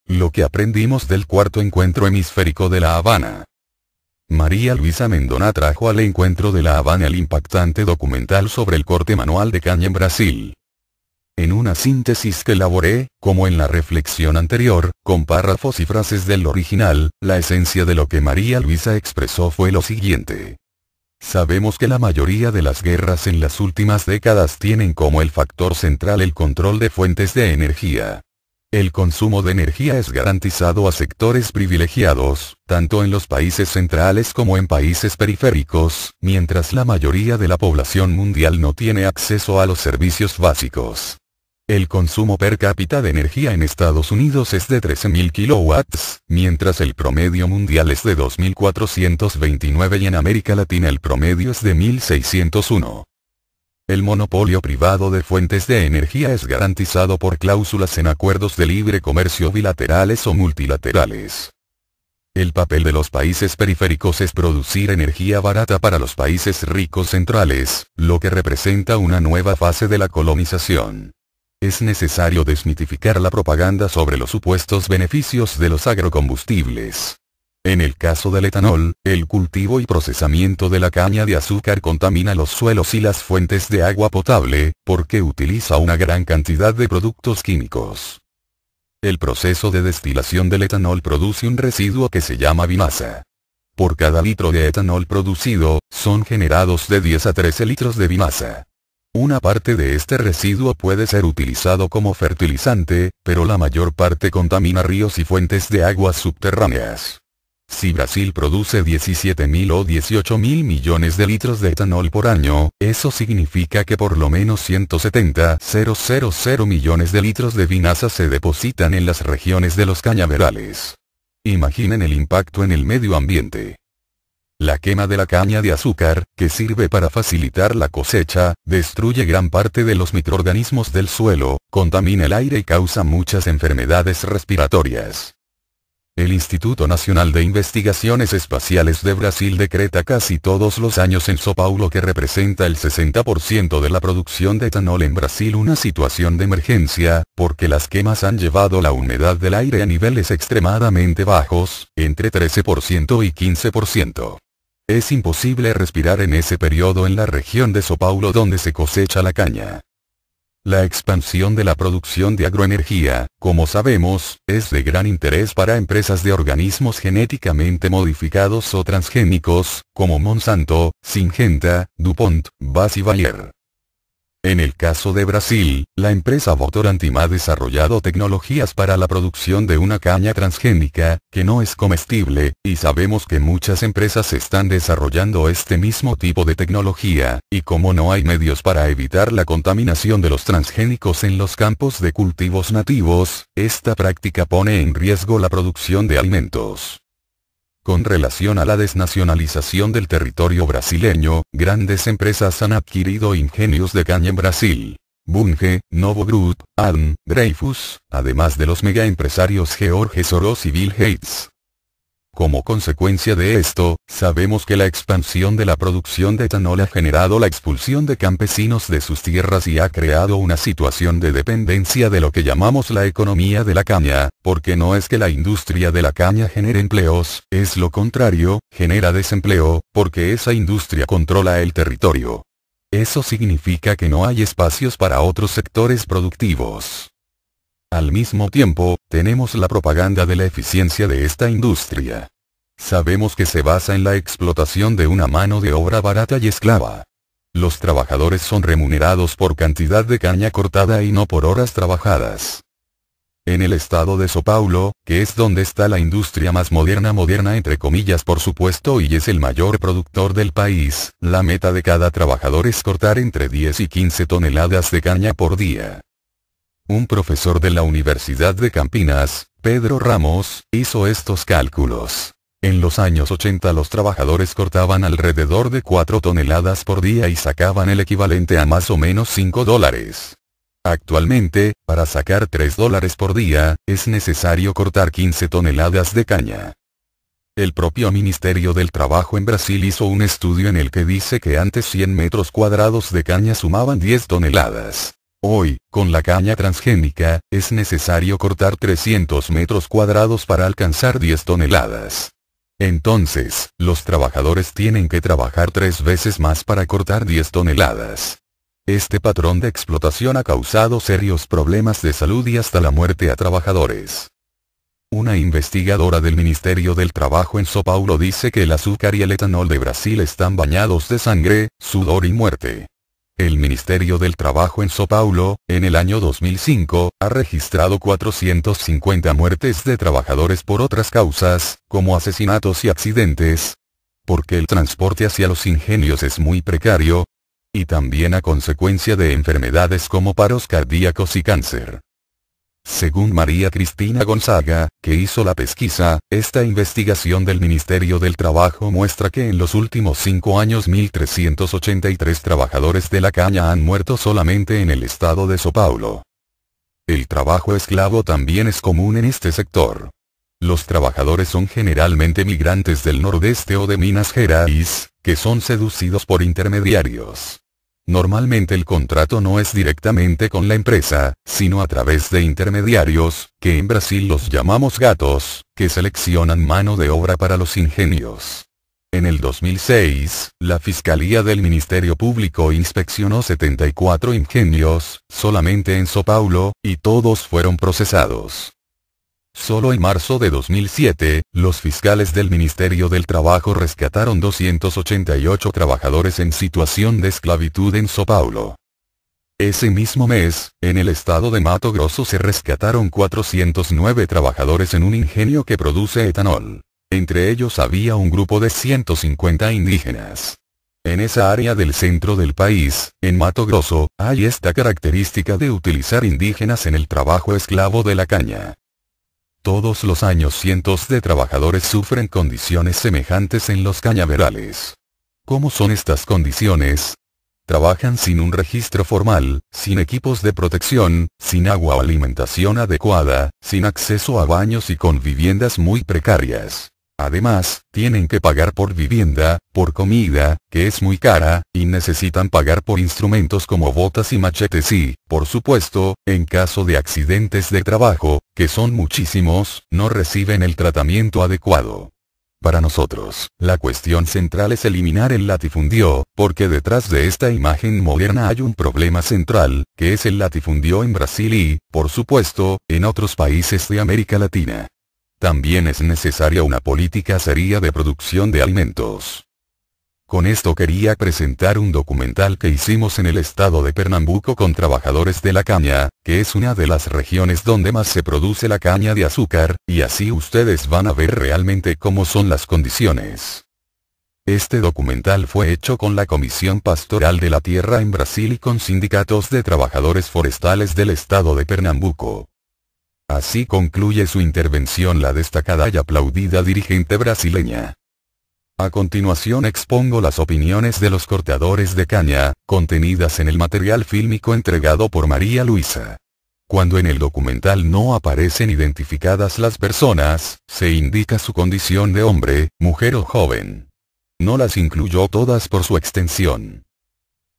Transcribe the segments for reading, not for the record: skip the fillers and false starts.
Lo que aprendimos del cuarto encuentro hemisférico de La Habana. María Luisa Mendonà trajo al encuentro de La Habana el impactante documental sobre el corte manual de caña en Brasil. En una síntesis que elaboré, como en la reflexión anterior, con párrafos y frases del original, la esencia de lo que María Luisa expresó fue lo siguiente. Sabemos que la mayoría de las guerras en las últimas décadas tienen como el factor central el control de fuentes de energía. El consumo de energía es garantizado a sectores privilegiados, tanto en los países centrales como en países periféricos, mientras la mayoría de la población mundial no tiene acceso a los servicios básicos. El consumo per cápita de energía en Estados Unidos es de 13.000 kilowatts, mientras el promedio mundial es de 2.429 y en América Latina el promedio es de 1.601. El monopolio privado de fuentes de energía es garantizado por cláusulas en acuerdos de libre comercio bilaterales o multilaterales. El papel de los países periféricos es producir energía barata para los países ricos centrales, lo que representa una nueva fase de la colonización. Es necesario desmitificar la propaganda sobre los supuestos beneficios de los agrocombustibles. En el caso del etanol, el cultivo y procesamiento de la caña de azúcar contamina los suelos y las fuentes de agua potable, porque utiliza una gran cantidad de productos químicos. El proceso de destilación del etanol produce un residuo que se llama biomasa. Por cada litro de etanol producido, son generados de 10 a 13 litros de biomasa. Una parte de este residuo puede ser utilizado como fertilizante, pero la mayor parte contamina ríos y fuentes de aguas subterráneas. Si Brasil produce 17.000 o 18.000 millones de litros de etanol por año, eso significa que por lo menos 170.000 millones de litros de biomasa se depositan en las regiones de los cañaverales. Imaginen el impacto en el medio ambiente. La quema de la caña de azúcar, que sirve para facilitar la cosecha, destruye gran parte de los microorganismos del suelo, contamina el aire y causa muchas enfermedades respiratorias. El Instituto Nacional de Investigaciones Espaciales de Brasil decreta casi todos los años en São Paulo, que representa el 60% de la producción de etanol en Brasil, una situación de emergencia, porque las quemas han llevado la humedad del aire a niveles extremadamente bajos, entre 13% y 15%. Es imposible respirar en ese periodo en la región de São Paulo donde se cosecha la caña. La expansión de la producción de agroenergía, como sabemos, es de gran interés para empresas de organismos genéticamente modificados o transgénicos, como Monsanto, Syngenta, DuPont, Bass y Bayer. En el caso de Brasil, la empresa Votorantim ha desarrollado tecnologías para la producción de una caña transgénica, que no es comestible, y sabemos que muchas empresas están desarrollando este mismo tipo de tecnología, y como no hay medios para evitar la contaminación de los transgénicos en los campos de cultivos nativos, esta práctica pone en riesgo la producción de alimentos. Con relación a la desnacionalización del territorio brasileño, grandes empresas han adquirido ingenios de caña en Brasil. Bunge, Novo Group, Adam, Dreyfus, además de los megaempresarios George Soros y Bill Gates. Como consecuencia de esto, sabemos que la expansión de la producción de etanol ha generado la expulsión de campesinos de sus tierras y ha creado una situación de dependencia de lo que llamamos la economía de la caña, porque no es que la industria de la caña genere empleos, es lo contrario, genera desempleo, porque esa industria controla el territorio. Eso significa que no hay espacios para otros sectores productivos. Al mismo tiempo, tenemos la propaganda de la eficiencia de esta industria. Sabemos que se basa en la explotación de una mano de obra barata y esclava. Los trabajadores son remunerados por cantidad de caña cortada y no por horas trabajadas. En el estado de São Paulo, que es donde está la industria más moderna entre comillas por supuesto y es el mayor productor del país, la meta de cada trabajador es cortar entre 10 y 15 toneladas de caña por día. Un profesor de la Universidad de Campinas, Pedro Ramos, hizo estos cálculos. En los años 80 los trabajadores cortaban alrededor de 4 toneladas por día y sacaban el equivalente a más o menos $5. Actualmente, para sacar $3 por día, es necesario cortar 15 toneladas de caña. El propio Ministerio del Trabajo en Brasil hizo un estudio en el que dice que antes 100 metros cuadrados de caña sumaban 10 toneladas. Hoy, con la caña transgénica, es necesario cortar 300 metros cuadrados para alcanzar 10 toneladas. Entonces, los trabajadores tienen que trabajar 3 veces más para cortar 10 toneladas. Este patrón de explotación ha causado serios problemas de salud y hasta la muerte a trabajadores. Una investigadora del Ministerio del Trabajo en São Paulo dice que el azúcar y el etanol de Brasil están bañados de sangre, sudor y muerte. El Ministerio del Trabajo en São Paulo, en el año 2005, ha registrado 450 muertes de trabajadores por otras causas, como asesinatos y accidentes, porque el transporte hacia los ingenios es muy precario, y también a consecuencia de enfermedades como paros cardíacos y cáncer. Según María Cristina Gonzaga, que hizo la pesquisa, esta investigación del Ministerio del Trabajo muestra que en los últimos 5 años 1.383 trabajadores de la caña han muerto solamente en el estado de São Paulo. El trabajo esclavo también es común en este sector. Los trabajadores son generalmente migrantes del nordeste o de Minas Gerais, que son seducidos por intermediarios. Normalmente el contrato no es directamente con la empresa, sino a través de intermediarios, que en Brasil los llamamos gatos, que seleccionan mano de obra para los ingenios. En el 2006, la Fiscalía del Ministerio Público inspeccionó 74 ingenios, solamente en São Paulo, y todos fueron procesados. Solo en marzo de 2007, los fiscales del Ministerio del Trabajo rescataron 288 trabajadores en situación de esclavitud en São Paulo. Ese mismo mes, en el estado de Mato Grosso se rescataron 409 trabajadores en un ingenio que produce etanol. Entre ellos había un grupo de 150 indígenas. En esa área del centro del país, en Mato Grosso, hay esta característica de utilizar indígenas en el trabajo esclavo de la caña. Todos los años cientos de trabajadores sufren condiciones semejantes en los cañaverales. ¿Cómo son estas condiciones? Trabajan sin un registro formal, sin equipos de protección, sin agua o alimentación adecuada, sin acceso a baños y con viviendas muy precarias. Además, tienen que pagar por vivienda, por comida, que es muy cara, y necesitan pagar por instrumentos como botas y machetes y, por supuesto, en caso de accidentes de trabajo, que son muchísimos, no reciben el tratamiento adecuado. Para nosotros, la cuestión central es eliminar el latifundio, porque detrás de esta imagen moderna hay un problema central, que es el latifundio en Brasil y, por supuesto, en otros países de América Latina. También es necesaria una política seria de producción de alimentos. Con esto quería presentar un documental que hicimos en el estado de Pernambuco con trabajadores de la caña, que es una de las regiones donde más se produce la caña de azúcar, y así ustedes van a ver realmente cómo son las condiciones. Este documental fue hecho con la Comisión Pastoral de la Tierra en Brasil y con sindicatos de trabajadores forestales del estado de Pernambuco. Así concluye su intervención la destacada y aplaudida dirigente brasileña. A continuación expongo las opiniones de los cortadores de caña, contenidas en el material fílmico entregado por María Luisa. Cuando en el documental no aparecen identificadas las personas, se indica su condición de hombre, mujer o joven. No las incluyó todas por su extensión.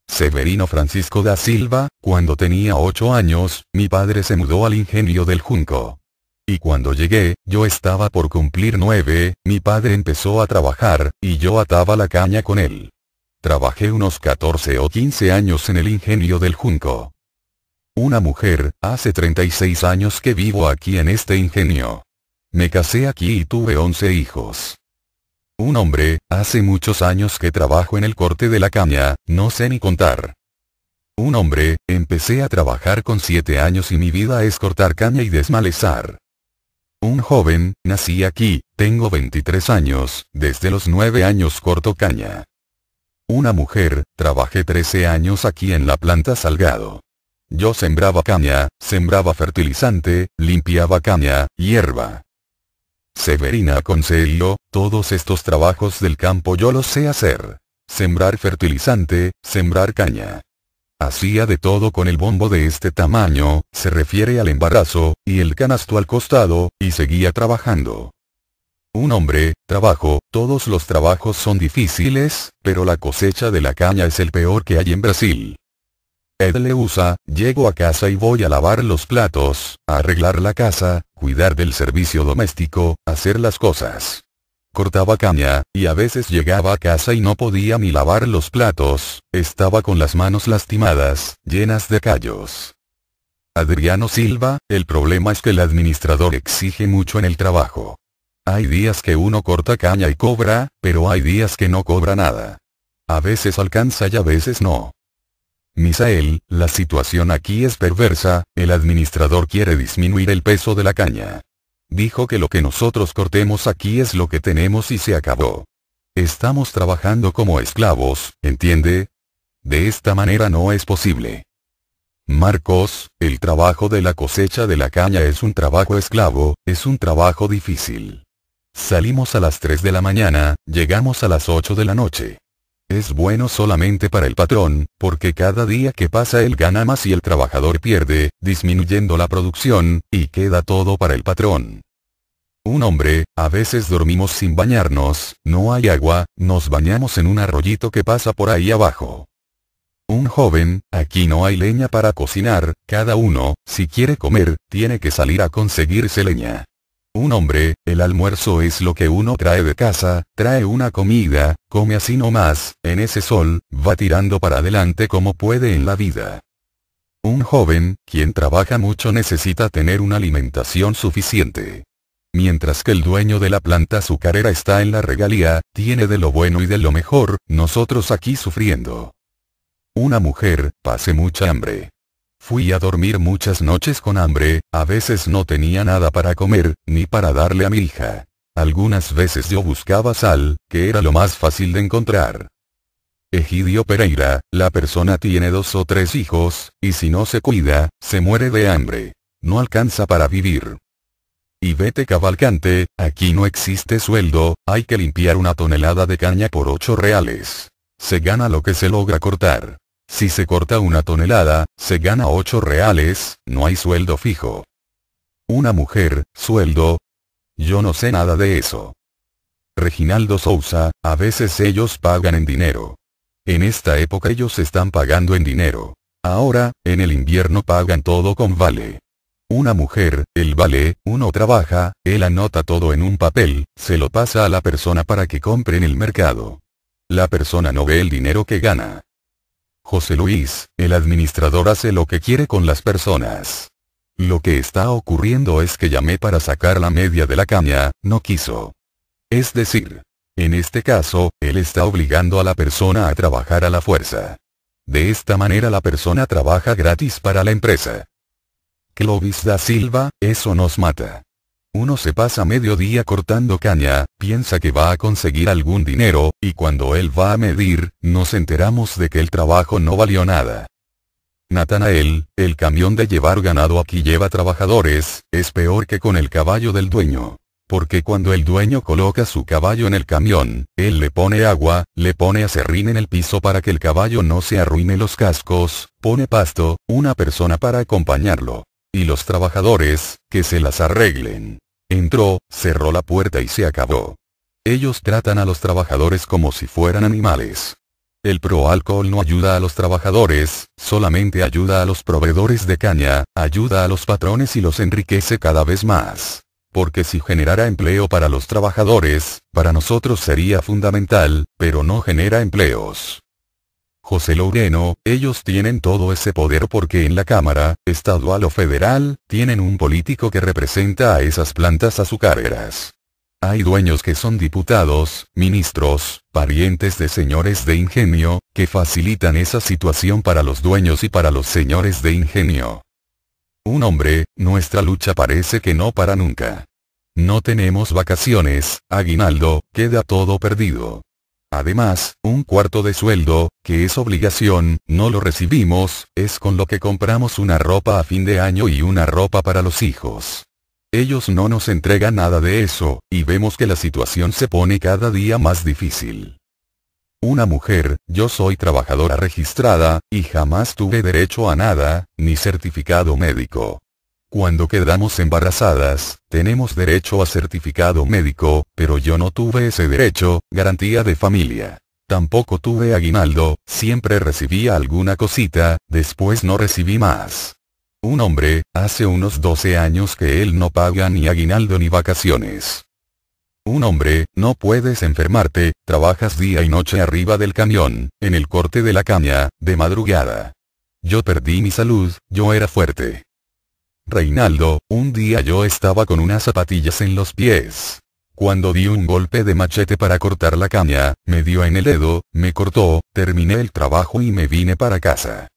Severino Francisco da Silva, cuando tenía 8 años, mi padre se mudó al ingenio del Junco. Y cuando llegué, yo estaba por cumplir 9, mi padre empezó a trabajar, y yo ataba la caña con él. Trabajé unos 14 o 15 años en el ingenio del Junco. Una mujer, hace 36 años que vivo aquí en este ingenio. Me casé aquí y tuve 11 hijos. Un hombre, hace muchos años que trabajo en el corte de la caña, no sé ni contar. Un hombre, empecé a trabajar con 7 años y mi vida es cortar caña y desmalezar. Un joven, nací aquí, tengo 23 años, desde los 9 años corto caña. Una mujer, trabajé 13 años aquí en la planta Salgado. Yo sembraba caña, sembraba fertilizante, limpiaba caña, hierba. Severina aconsejó, todos estos trabajos del campo yo los sé hacer. Sembrar fertilizante, sembrar caña. Hacía de todo con el bombo de este tamaño, se refiere al embarazo, y el canasto al costado, y seguía trabajando. Un hombre, trabajo, todos los trabajos son difíciles, pero la cosecha de la caña es el peor que hay en Brasil. Ed le usa, llego a casa y voy a lavar los platos, a arreglar la casa, cuidar del servicio doméstico, hacer las cosas. Cortaba caña, y a veces llegaba a casa y no podía ni lavar los platos, estaba con las manos lastimadas, llenas de callos. Adriano Silva, el problema es que el administrador exige mucho en el trabajo. Hay días que uno corta caña y cobra, pero hay días que no cobra nada. A veces alcanza y a veces no. Misael, la situación aquí es perversa, el administrador quiere disminuir el peso de la caña. Dijo que lo que nosotros cortemos aquí es lo que tenemos y se acabó. Estamos trabajando como esclavos, ¿entiende? De esta manera no es posible. Marcos, el trabajo de la cosecha de la caña es un trabajo esclavo, es un trabajo difícil. Salimos a las 3 de la mañana, llegamos a las 8 de la noche. Es bueno solamente para el patrón, porque cada día que pasa él gana más y el trabajador pierde, disminuyendo la producción, y queda todo para el patrón. Un hombre, a veces dormimos sin bañarnos, no hay agua, nos bañamos en un arroyito que pasa por ahí abajo. Un joven, aquí no hay leña para cocinar, cada uno, si quiere comer, tiene que salir a conseguirse leña. Un hombre, el almuerzo es lo que uno trae de casa, trae una comida, come así nomás, en ese sol, va tirando para adelante como puede en la vida. Un joven, quien trabaja mucho necesita tener una alimentación suficiente. Mientras que el dueño de la planta azucarera está en la regalía, tiene de lo bueno y de lo mejor, nosotros aquí sufriendo. Una mujer, pasé mucha hambre. Fui a dormir muchas noches con hambre, a veces no tenía nada para comer, ni para darle a mi hija. Algunas veces yo buscaba sal, que era lo más fácil de encontrar. Egidio Pereira, la persona tiene 2 o 3 hijos, y si no se cuida, se muere de hambre. No alcanza para vivir. Y vete Cavalcante, aquí no existe sueldo, hay que limpiar una tonelada de caña por 8 reales. Se gana lo que se logra cortar. Si se corta una tonelada, se gana 8 reales, no hay sueldo fijo. Una mujer, sueldo. Yo no sé nada de eso. Reginaldo Sousa, a veces ellos pagan en dinero. En esta época ellos están pagando en dinero. Ahora, en el invierno pagan todo con vale. Una mujer, el vale, uno trabaja, él anota todo en un papel, se lo pasa a la persona para que compre en el mercado. La persona no ve el dinero que gana. José Luis, el administrador hace lo que quiere con las personas. Lo que está ocurriendo es que llamé para sacar la media de la caña, no quiso. Es decir, en este caso, él está obligando a la persona a trabajar a la fuerza. De esta manera la persona trabaja gratis para la empresa. Clovis da Silva, eso nos mata. Uno se pasa medio día cortando caña, piensa que va a conseguir algún dinero, y cuando él va a medir, nos enteramos de que el trabajo no valió nada. Natanael, el camión de llevar ganado aquí lleva trabajadores, es peor que con el caballo del dueño. Porque cuando el dueño coloca su caballo en el camión, él le pone agua, le pone aserrín en el piso para que el caballo no se arruine los cascos, pone pasto, una persona para acompañarlo. Y los trabajadores, que se las arreglen. Entró, cerró la puerta y se acabó. Ellos tratan a los trabajadores como si fueran animales. El Proalcohol no ayuda a los trabajadores, solamente ayuda a los proveedores de caña, ayuda a los patrones y los enriquece cada vez más. Porque si generara empleo para los trabajadores, para nosotros sería fundamental, pero no genera empleos. José Loureno, ellos tienen todo ese poder porque en la Cámara, estadual o federal, tienen un político que representa a esas plantas azucareras. Hay dueños que son diputados, ministros, parientes de señores de ingenio, que facilitan esa situación para los dueños y para los señores de ingenio. Un hombre, nuestra lucha parece que no para nunca. No tenemos vacaciones, aguinaldo, queda todo perdido. Además, un cuarto de sueldo, que es obligación, no lo recibimos, es con lo que compramos una ropa a fin de año y una ropa para los hijos. Ellos no nos entregan nada de eso, y vemos que la situación se pone cada día más difícil. Una mujer, yo soy trabajadora registrada, y jamás tuve derecho a nada, ni certificado médico. Cuando quedamos embarazadas, tenemos derecho a certificado médico, pero yo no tuve ese derecho, garantía de familia. Tampoco tuve aguinaldo, siempre recibía alguna cosita, después no recibí más. Un hombre, hace unos 12 años que él no paga ni aguinaldo ni vacaciones. Un hombre, no puedes enfermarte, trabajas día y noche arriba del camión, en el corte de la caña, de madrugada. Yo perdí mi salud, yo era fuerte. Reinaldo, un día yo estaba con unas zapatillas en los pies. Cuando di un golpe de machete para cortar la caña, me dio en el dedo, me cortó, terminé el trabajo y me vine para casa.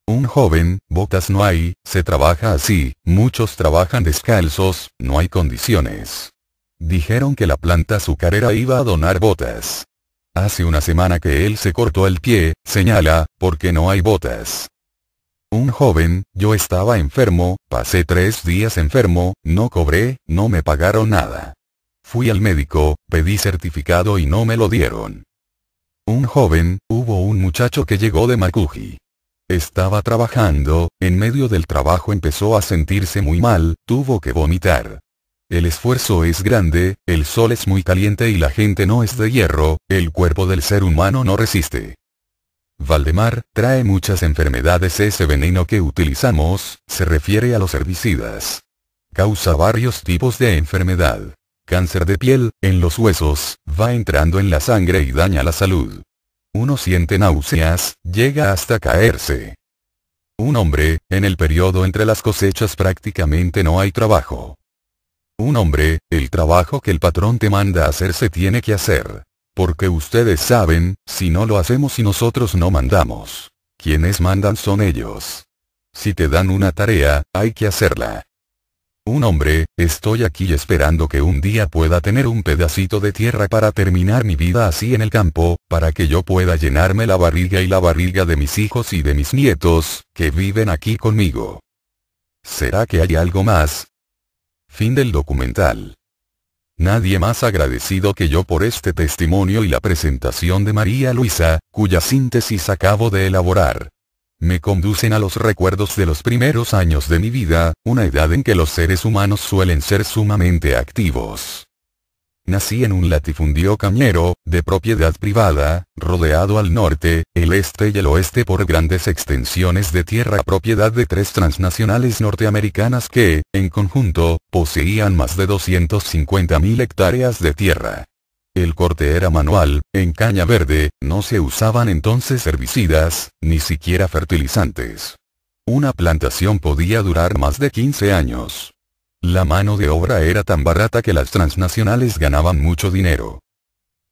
Un joven, botas no hay, se trabaja así, muchos trabajan descalzos, no hay condiciones. Dijeron que la planta azucarera iba a donar botas. Hace una semana que él se cortó el pie, señala, porque no hay botas. Un joven, yo estaba enfermo, pasé 3 días enfermo, no cobré, no me pagaron nada. Fui al médico, pedí certificado y no me lo dieron. Un joven, hubo un muchacho que llegó de Macuji. Estaba trabajando, en medio del trabajo empezó a sentirse muy mal, tuvo que vomitar. El esfuerzo es grande, el sol es muy caliente y la gente no es de hierro, el cuerpo del ser humano no resiste. Valdemar, trae muchas enfermedades ese veneno que utilizamos, se refiere a los herbicidas. Causa varios tipos de enfermedad. Cáncer de piel, en los huesos, va entrando en la sangre y daña la salud. Uno siente náuseas, llega hasta caerse. Un hombre, en el periodo entre las cosechas prácticamente no hay trabajo. Un hombre, el trabajo que el patrón te manda a hacer se tiene que hacer. Porque ustedes saben, si no lo hacemos y nosotros no mandamos. Quienes mandan son ellos. Si te dan una tarea, hay que hacerla. Un hombre, estoy aquí esperando que un día pueda tener un pedacito de tierra para terminar mi vida así en el campo, para que yo pueda llenarme la barriga y la barriga de mis hijos y de mis nietos, que viven aquí conmigo. ¿Será que hay algo más? Fin del documental. Nadie más agradecido que yo por este testimonio y la presentación de María Luisa, cuya síntesis acabo de elaborar. Me conducen a los recuerdos de los primeros años de mi vida, una edad en que los seres humanos suelen ser sumamente activos. Nací en un latifundio cañero, de propiedad privada, rodeado al norte, el este y el oeste por grandes extensiones de tierra propiedad de 3 transnacionales norteamericanas que, en conjunto, poseían más de 250.000 hectáreas de tierra. El corte era manual, en caña verde, no se usaban entonces herbicidas, ni siquiera fertilizantes. Una plantación podía durar más de 15 años. La mano de obra era tan barata que las transnacionales ganaban mucho dinero.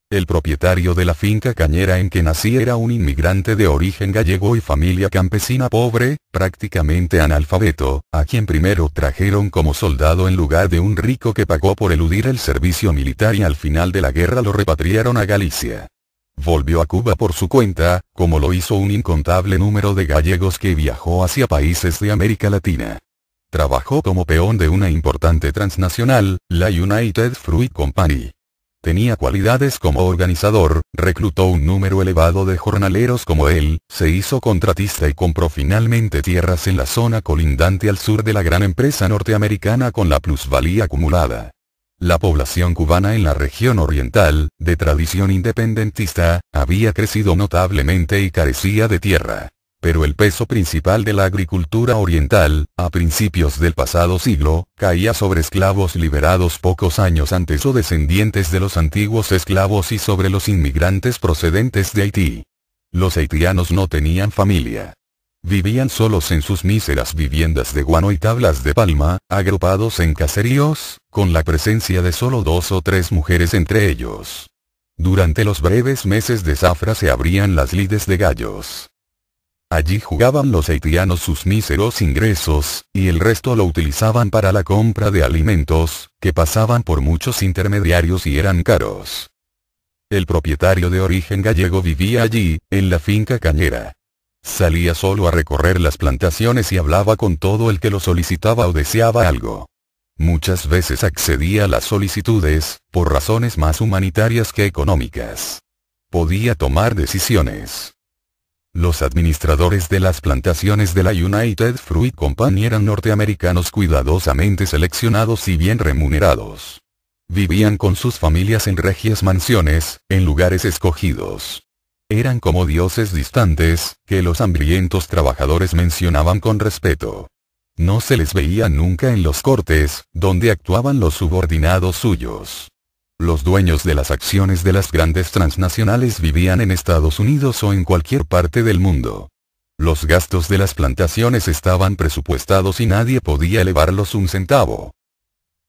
El propietario de la finca cañera en que nací era un inmigrante de origen gallego y familia campesina pobre, prácticamente analfabeto, a quien primero trajeron como soldado en lugar de un rico que pagó por eludir el servicio militar y al final de la guerra lo repatriaron a Galicia. Volvió a Cuba por su cuenta, como lo hizo un incontable número de gallegos que viajó hacia países de América Latina. Trabajó como peón de una importante transnacional, la United Fruit Company. Tenía cualidades como organizador, reclutó un número elevado de jornaleros como él, se hizo contratista y compró finalmente tierras en la zona colindante al sur de la gran empresa norteamericana con la plusvalía acumulada. La población cubana en la región oriental, de tradición independentista, había crecido notablemente y carecía de tierra. Pero el peso principal de la agricultura oriental, a principios del pasado siglo, caía sobre esclavos liberados pocos años antes o descendientes de los antiguos esclavos y sobre los inmigrantes procedentes de Haití. Los haitianos no tenían familia. Vivían solos en sus míseras viviendas de guano y tablas de palma, agrupados en caseríos, con la presencia de solo 2 o 3 mujeres entre ellos. Durante los breves meses de zafra se abrían las lides de gallos. Allí jugaban los haitianos sus míseros ingresos, y el resto lo utilizaban para la compra de alimentos, que pasaban por muchos intermediarios y eran caros. El propietario de origen gallego vivía allí, en la finca cañera. Salía solo a recorrer las plantaciones y hablaba con todo el que lo solicitaba o deseaba algo. Muchas veces accedía a las solicitudes, por razones más humanitarias que económicas. Podía tomar decisiones. Los administradores de las plantaciones de la United Fruit Company eran norteamericanos cuidadosamente seleccionados y bien remunerados. Vivían con sus familias en regias mansiones, en lugares escogidos. Eran como dioses distantes, que los hambrientos trabajadores mencionaban con respeto. No se les veía nunca en los cortes, donde actuaban los subordinados suyos. Los dueños de las acciones de las grandes transnacionales vivían en Estados Unidos o en cualquier parte del mundo. Los gastos de las plantaciones estaban presupuestados y nadie podía elevarlos un centavo.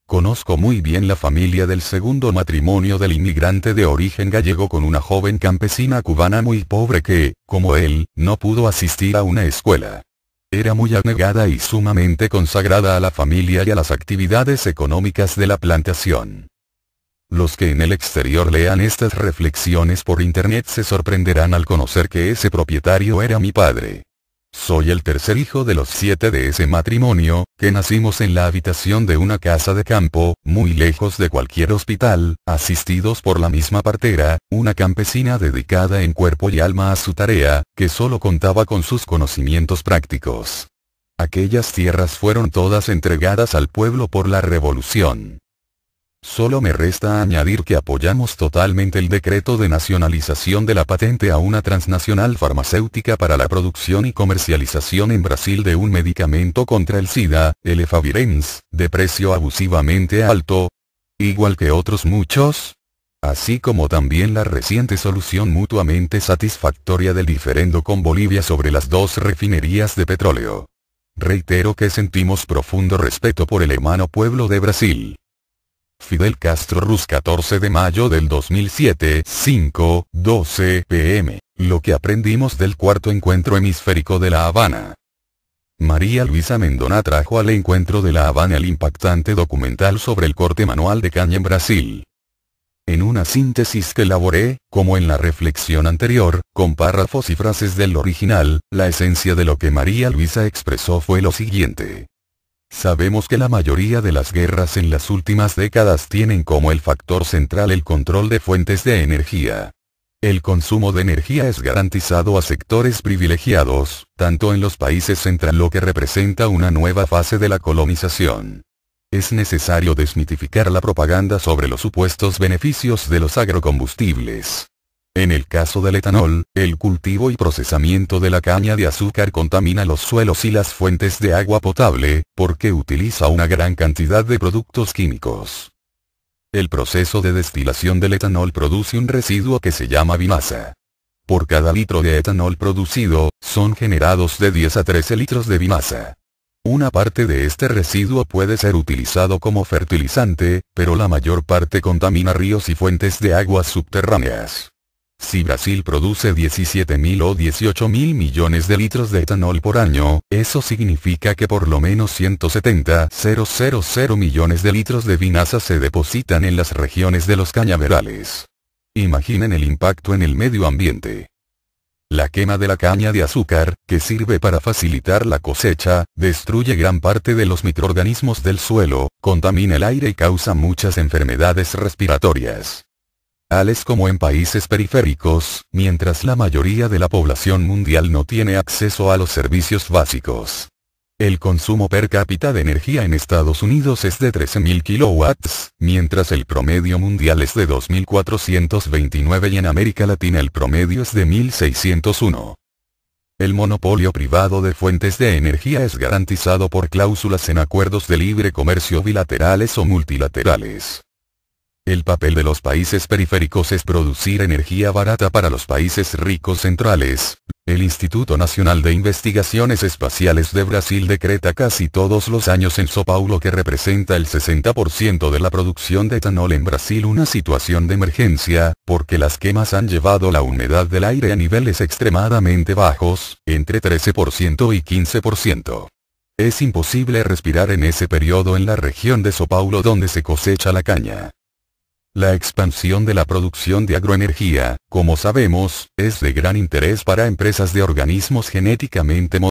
Conozco muy bien la familia del segundo matrimonio del inmigrante de origen gallego con una joven campesina cubana muy pobre que, como él, no pudo asistir a una escuela. Era muy abnegada y sumamente consagrada a la familia y a las actividades económicas de la plantación. Los que en el exterior lean estas reflexiones por internet se sorprenderán al conocer que ese propietario era mi padre. Soy el tercer hijo de los 7 de ese matrimonio, que nacimos en la habitación de una casa de campo, muy lejos de cualquier hospital, asistidos por la misma partera, una campesina dedicada en cuerpo y alma a su tarea, que solo contaba con sus conocimientos prácticos. Aquellas tierras fueron todas entregadas al pueblo por la revolución. Solo me resta añadir que apoyamos totalmente el decreto de nacionalización de la patente a una transnacional farmacéutica para la producción y comercialización en Brasil de un medicamento contra el SIDA, el Efavirenz, de precio abusivamente alto, igual que otros muchos, así como también la reciente solución mutuamente satisfactoria del diferendo con Bolivia sobre las 2 refinerías de petróleo. Reitero que sentimos profundo respeto por el hermano pueblo de Brasil. Fidel Castro Ruz 14 de mayo del 2007, 5:12 p.m. Lo que aprendimos del cuarto encuentro hemisférico de La Habana. María Luisa Mendona trajo al encuentro de La Habana el impactante documental sobre el corte manual de caña en Brasil. En una síntesis que elaboré, como en la reflexión anterior, con párrafos y frases del original, la esencia de lo que María Luisa expresó fue lo siguiente. Sabemos que la mayoría de las guerras en las últimas décadas tienen como el factor central el control de fuentes de energía. El consumo de energía es garantizado a sectores privilegiados, tanto en los países centrales, lo que representa una nueva fase de la colonización. Es necesario desmitificar la propaganda sobre los supuestos beneficios de los agrocombustibles. En el caso del etanol, el cultivo y procesamiento de la caña de azúcar contamina los suelos y las fuentes de agua potable, porque utiliza una gran cantidad de productos químicos. El proceso de destilación del etanol produce un residuo que se llama biomasa. Por cada litro de etanol producido, son generados de 10 a 13 litros de biomasa. Una parte de este residuo puede ser utilizado como fertilizante, pero la mayor parte contamina ríos y fuentes de aguas subterráneas. Si Brasil produce 17.000 o 18.000 millones de litros de etanol por año, eso significa que por lo menos 170.000 millones de litros de biomasa se depositan en las regiones de los cañaverales. Imaginen el impacto en el medio ambiente. La quema de la caña de azúcar, que sirve para facilitar la cosecha, destruye gran parte de los microorganismos del suelo, contamina el aire y causa muchas enfermedades respiratorias. Tales como en países periféricos, mientras la mayoría de la población mundial no tiene acceso a los servicios básicos. El consumo per cápita de energía en Estados Unidos es de 13.000 kilowatts, mientras el promedio mundial es de 2.429 y en América Latina el promedio es de 1.601. El monopolio privado de fuentes de energía es garantizado por cláusulas en acuerdos de libre comercio bilaterales o multilaterales. El papel de los países periféricos es producir energía barata para los países ricos centrales. El Instituto Nacional de Investigaciones Espaciales de Brasil decreta casi todos los años en São Paulo, que representa el 60% de la producción de etanol en Brasil, una situación de emergencia, porque las quemas han llevado la humedad del aire a niveles extremadamente bajos, entre 13% y 15%. Es imposible respirar en ese periodo en la región de São Paulo donde se cosecha la caña. La expansión de la producción de agroenergía, como sabemos, es de gran interés para empresas de organismos genéticamente modificados.